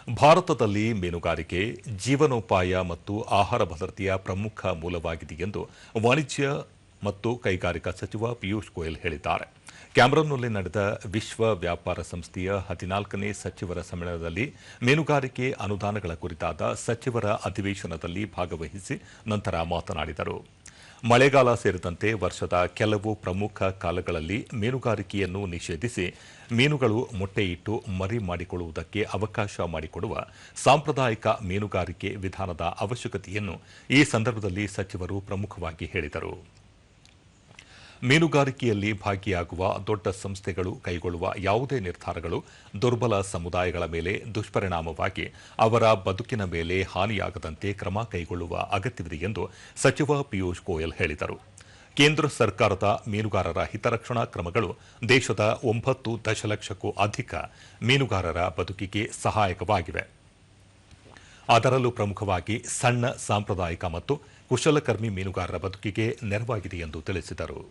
ಭಾರತದಲ್ಲಿ ಮೀನುಗಾರಿಕೆ ಜೀವನೋಪಾಯ ಮತ್ತು ಆಹಾರ ಭದ್ರತೆಯ ಪ್ರಮುಖ ಮೂಲವಾಗಿದೆ ಎಂದು ವಾಣಿಜ್ಯ ಮತ್ತು ಕೈಗಾರಿಕಾ ಸಚಿವ ಪಿಯೂಷ್ ಗೋಯಲ್ ಹೇಳಿದ್ದಾರೆ. ಕ್ಯಾಮರೂನ್ನಲ್ಲಿ ನಡೆದ ವಿಶ್ವ ವ್ಯಾಪಾರ ಸಂಸ್ಥೆಯ 14ನೇ ಸಚಿವರ ಸಮ್ಮೇಳನದಲ್ಲಿ ಮೀನುಗಾರಿಕೆ ಅನುದಾನಗಳ ಕುರಿತಾದ ಸಚಿವರ ಅಧಿವೇಶನದಲ್ಲಿ ಭಾಗವಹಿಸಿ ನಂತರ ಮಾತನಾಡಿದರು. ಮಳೆಗಾಲ ಸೇರಿದಂತೆ ವರ್ಷದ ಕೆಲವು ಪ್ರಮುಖ ಕಾಲಗಳಲ್ಲಿ ಮೀನುಗಾರಿಕೆಯನ್ನು ನಿಷೇಧಿಸಿ ಮೀನುಗಳು ಮೊಟ್ಟೆಯಿಟ್ಟು ಮರಿ ಮಾಡಿಕೊಳ್ಳುವುದಕ್ಕೆ ಅವಕಾಶ ಮಾಡಿಕೊಡುವ ಸಾಂಪ್ರದಾಯಿಕ ಮೀನುಗಾರಿಕೆ ವಿಧಾನದ ಅವಶ್ಯಕತೆಯನ್ನು ಈ ಸಂದರ್ಭದಲ್ಲಿ ಸಚಿವರು ಪ್ರಮುಖವಾಗಿ ಹೇಳಿದರು. ಮೀನುಗಾರಿಕೆಯಲ್ಲಿ ಭಾಗಿಯಾಗುವ ದೊಡ್ಡ ಸಂಸ್ಥೆಗಳು ಕೈಗೊಳ್ಳುವ ಯಾವುದೇ ನಿರ್ಧಾರಗಳು ದುರ್ಬಲ ಸಮುದಾಯಗಳ ಮೇಲೆ ದುಷ್ಪರಿಣಾಮವಾಗಿ ಅವರ ಬದುಕಿನ ಮೇಲೆ ಹಾನಿಯಾಗದಂತೆ ಕ್ರಮ ಕೈಗೊಳ್ಳುವ ಅಗತ್ಯವಿದೆ ಎಂದು ಸಚಿವ ಪಿಯೂಷ್ ಗೋಯಲ್ ಹೇಳಿದರು. ಕೇಂದ್ರ ಸರ್ಕಾರದ ಮೀನುಗಾರರ ಹಿತರಕ್ಷಣಾ ಕ್ರಮಗಳು ದೇಶದ 9 ದಶಲಕ್ಷಕ್ಕೂ ಅಧಿಕ ಮೀನುಗಾರರ ಬದುಕಿಗೆ ಸಹಾಯಕವಾಗಿವೆ. ಅದರಲ್ಲೂ ಪ್ರಮುಖವಾಗಿ ಸಣ್ಣ ಸಾಂಪ್ರದಾಯಿಕ ಮತ್ತು ಕುಶಲಕರ್ಮಿ ಮೀನುಗಾರರ ಬದುಕಿಗೆ ನೆರವಾಗಿದೆ ಎಂದು ತಿಳಿಸಿದರು.